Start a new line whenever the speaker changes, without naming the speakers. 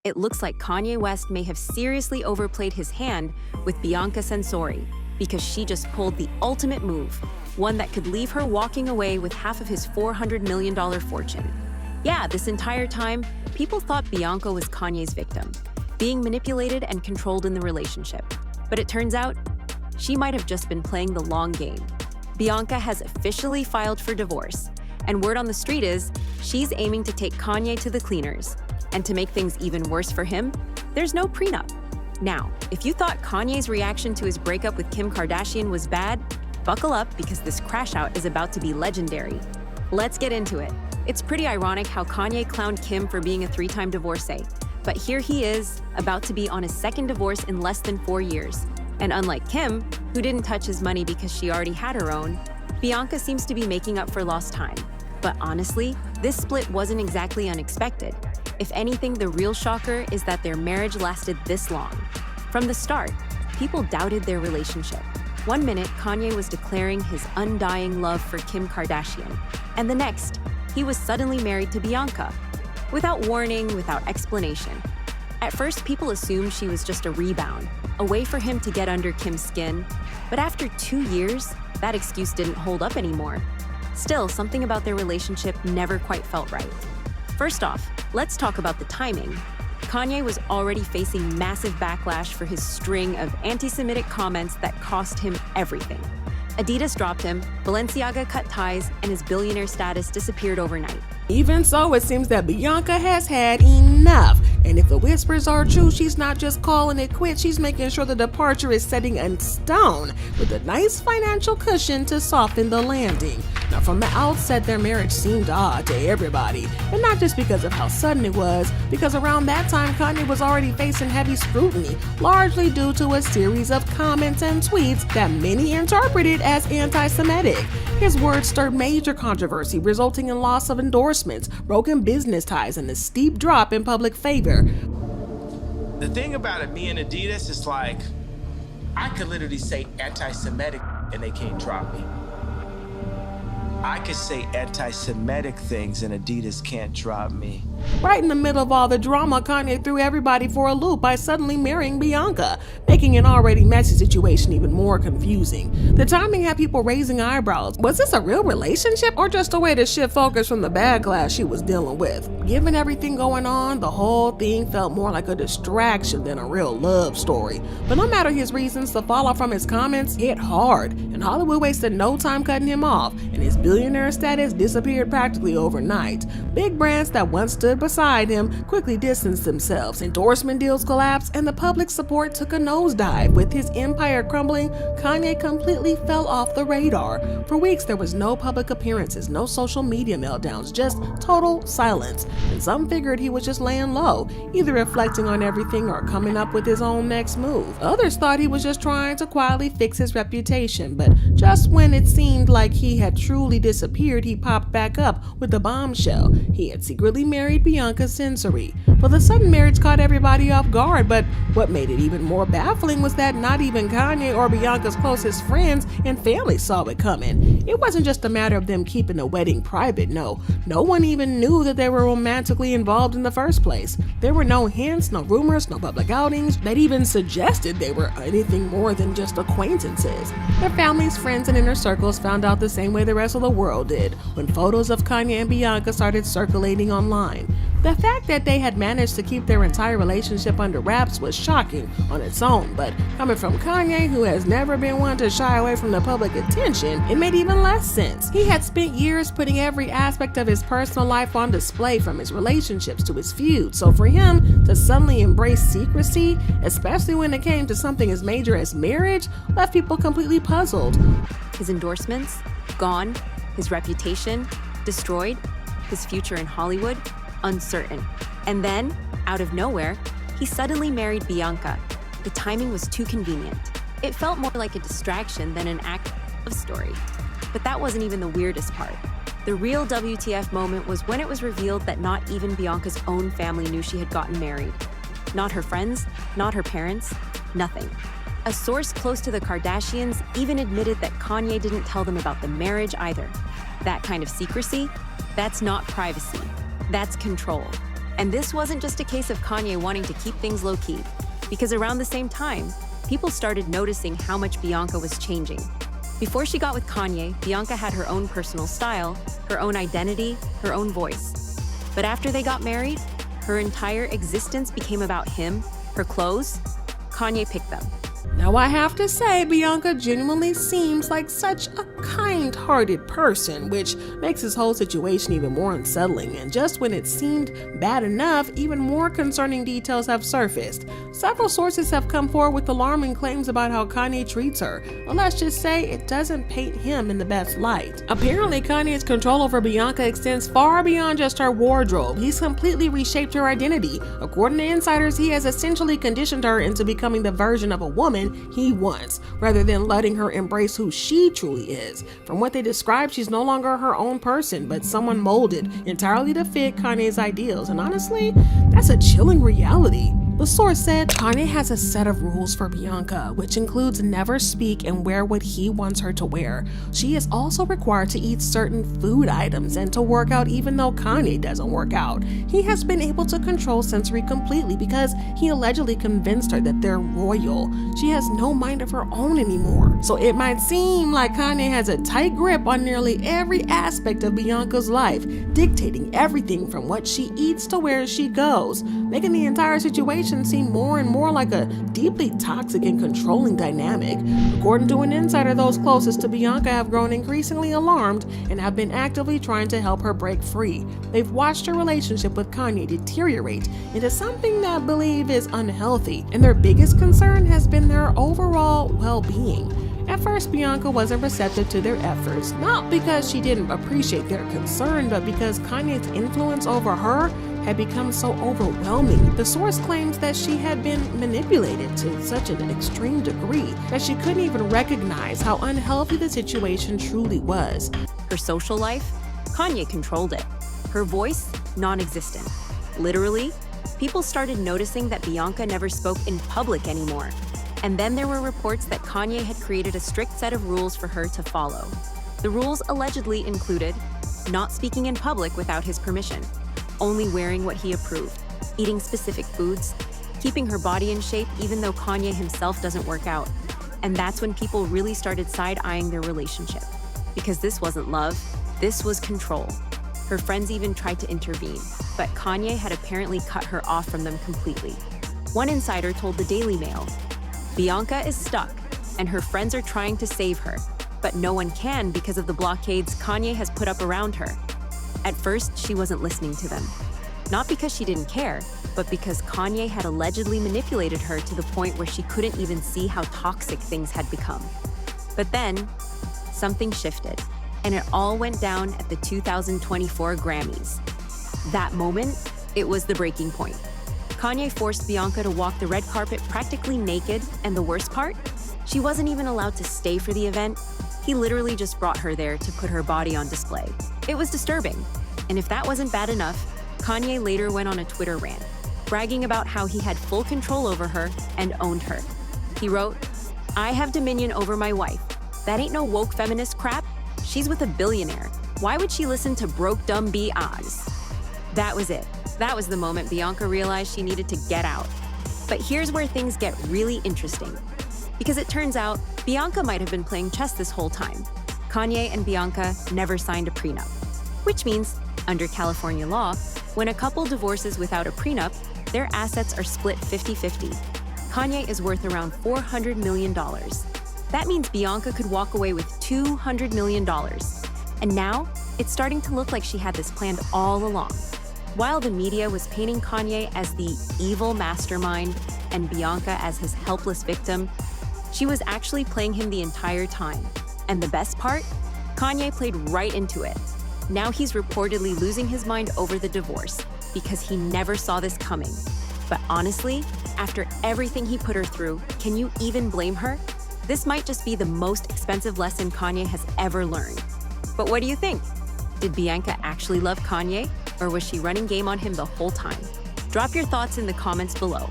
it looks like Kanye West may have seriously overplayed his hand with Bianca Censori because she just pulled the ultimate move, one that could leave her walking away with half of his $400 million fortune. Yeah, this entire time, people thought Bianca was Kanye's victim, being manipulated and controlled in the relationship. But it turns out, she might have just been playing the long game. Bianca has officially filed for divorce, and word on the street is she's aiming to take Kanye to the cleaners. And to make things even worse for him, there's no prenup. Now, if you thought Kanye's reaction to his breakup with Kim Kardashian was bad, buckle up because this crash out is about to be legendary. Let's get into it. It's pretty ironic how Kanye clowned Kim for being a 3-time divorcee, but here he is, about to be on his second divorce in less than 4 years. And unlike Kim, who didn't touch his money because she already had her own, Bianca seems to be making up for lost time. But honestly, this split wasn't exactly unexpected. If anything, the real shocker is that their marriage lasted this long. From the start, people doubted their relationship. One minute, Kanye was declaring his undying love for Kim Kardashian, and the next, he was suddenly married to Bianca. Without warning, without explanation. At first, people assumed she was just a rebound, a way for him to get under Kim's skin. But after 2 years, that excuse didn't hold up anymore. Still, something about their relationship never quite felt right. First off, let's talk about the timing. Kanye was already facing massive backlash for his string of anti-Semitic comments that cost him everything. Adidas dropped him, Balenciaga cut ties, and his billionaire status disappeared overnight.
Even so, it seems that Bianca has had enough. And if the whispers are true, she's not just calling it quits, she's making sure the departure is setting in stone with a nice financial cushion to soften the landing. Now, from the outset, their marriage seemed odd to everybody. And not just because of how sudden it was, because around that time, Kanye was already facing heavy scrutiny, largely due to a series of comments and tweets that many interpreted as anti-Semitic. His words stirred major controversy, resulting in loss of endorsements, broken business ties, and a steep drop in public favor.
The thing about it, me and Adidas, is like, I could literally say anti-Semitic and they can't drop me. I could say anti-Semitic things and Adidas can't drop me.
Right in the middle of all the drama, Kanye threw everybody for a loop by suddenly marrying Bianca, making an already messy situation even more confusing. The timing had people raising eyebrows. Was this a real relationship or just a way to shift focus from the backlash she was dealing with? Given everything going on, the whole thing felt more like a distraction than a real love story. But no matter his reasons, the fallout from his comments hit hard, and Hollywood wasted no time cutting him off, and his billionaire status disappeared practically overnight. Big brands that once stood beside him quickly distanced themselves, endorsement deals collapsed, and the public support took a nosedive. With his empire crumbling, Kanye completely fell off the radar. For weeks, there was no public appearances, no social media meltdowns, just total silence. And some figured he was just laying low, either reflecting on everything or coming up with his own next move. Others thought he was just trying to quietly fix his reputation, but just when it seemed like he had truly disappeared, he popped back up with the bombshell. He had secretly married Bianca Censori. Well, the sudden marriage caught everybody off guard, but what made it even more baffling was that not even Kanye or Bianca's closest friends and family saw it coming. It wasn't just a matter of them keeping the wedding private, no one even knew that they were romantically involved in the first place. There were no hints, no rumors, no public outings that even suggested they were anything more than just acquaintances. Their families, friends, and inner circles found out the same way the rest of the world did, when photos of Kanye and Bianca started circulating online. The fact that they had managed to keep their entire relationship under wraps was shocking on its own, but coming from Kanye, who has never been one to shy away from the public attention, it made even less sense. He had spent years putting every aspect of his personal life on display, from his relationships to his feuds, so for him to suddenly embrace secrecy, especially when it came to something as major as marriage, left people completely puzzled.
His endorsements, gone. His reputation, destroyed. His future in Hollywood, uncertain. And then, out of nowhere, he suddenly married Bianca. The timing was too convenient. It felt more like a distraction than an act of story. But that wasn't even the weirdest part. The real WTF moment was when it was revealed that not even Bianca's own family knew she had gotten married. Not her friends, not her parents, nothing. A source close to the Kardashians even admitted that Kanye didn't tell them about the marriage either. That kind of secrecy, that's not privacy. That's control. And this wasn't just a case of Kanye wanting to keep things low-key, because around the same time, people started noticing how much Bianca was changing. Before she got with Kanye, Bianca had her own personal style, her own identity, her own voice. But after they got married, her entire existence became about him, her clothes. Kanye picked them.
Now I have to say, Bianca genuinely seems like such a kind-hearted person, which makes this whole situation even more unsettling. And just when it seemed bad enough, even more concerning details have surfaced. Several sources have come forward with alarming claims about how Kanye treats her. Well, let's just say it doesn't paint him in the best light. Apparently, Kanye's control over Bianca extends far beyond just her wardrobe. He's completely reshaped her identity. According to insiders, he has essentially conditioned her into becoming the version of a woman he wants, rather than letting her embrace who she truly is. From what they describe, she's no longer her own person, but someone molded entirely to fit Kanye's ideals. And honestly, that's a chilling reality. The source said Kanye has a set of rules for Bianca, which includes never speak and wear what he wants her to wear. She is also required to eat certain food items and to work out even though Kanye doesn't work out. He has been able to control Censori completely because he allegedly convinced her that they're royal. She has no mind of her own anymore. So it might seem like Kanye has a tight grip on nearly every aspect of Bianca's life, dictating everything from what she eats to where she goes, making the entire situation seem more and more like a deeply toxic and controlling dynamic. According to an insider, those closest to Bianca have grown increasingly alarmed and have been actively trying to help her break free. They've watched her relationship with Kanye deteriorate into something that believe is unhealthy, and their biggest concern has been their overall well-being. At first, Bianca wasn't receptive to their efforts, not because she didn't appreciate their concern, but because Kanye's influence over her had become so overwhelming. The source claims that she had been manipulated to such an extreme degree that she couldn't even recognize how unhealthy the situation truly was.
Her social life, Kanye controlled it. Her voice, non-existent. Literally, people started noticing that Bianca never spoke in public anymore. And then there were reports that Kanye had created a strict set of rules for her to follow. The rules allegedly included not speaking in public without his permission, only wearing what he approved, eating specific foods, keeping her body in shape even though Kanye himself doesn't work out. And that's when people really started side-eyeing their relationship. Because this wasn't love, this was control. Her friends even tried to intervene, but Kanye had apparently cut her off from them completely. One insider told the Daily Mail, "Bianca is stuck, and her friends are trying to save her, but no one can because of the blockades Kanye has put up around her." At first, she wasn't listening to them. Not because she didn't care, but because Kanye had allegedly manipulated her to the point where she couldn't even see how toxic things had become. But then, something shifted, and it all went down at the 2024 Grammys. That moment, it was the breaking point. Kanye forced Bianca to walk the red carpet practically naked, and the worst part? She wasn't even allowed to stay for the event. He literally just brought her there to put her body on display. It was disturbing. And if that wasn't bad enough, Kanye later went on a Twitter rant, bragging about how he had full control over her and owned her. He wrote, "I have dominion over my wife. That ain't no woke feminist crap. She's with a billionaire. Why would she listen to broke dumb BIs?" That was it. That was the moment Bianca realized she needed to get out. But here's where things get really interesting. Because it turns out, Bianca might have been playing chess this whole time. Kanye and Bianca never signed a prenup. Which means, under California law, when a couple divorces without a prenup, their assets are split 50-50. Kanye is worth around $400 million. That means Bianca could walk away with $200 million. And now, it's starting to look like she had this planned all along. While the media was painting Kanye as the evil mastermind and Bianca as his helpless victim, she was actually playing him the entire time. And the best part? Kanye played right into it. Now he's reportedly losing his mind over the divorce because he never saw this coming. But honestly, after everything he put her through, can you even blame her? This might just be the most expensive lesson Kanye has ever learned. But what do you think? Did Bianca actually love Kanye, or was she running game on him the whole time? Drop your thoughts in the comments below.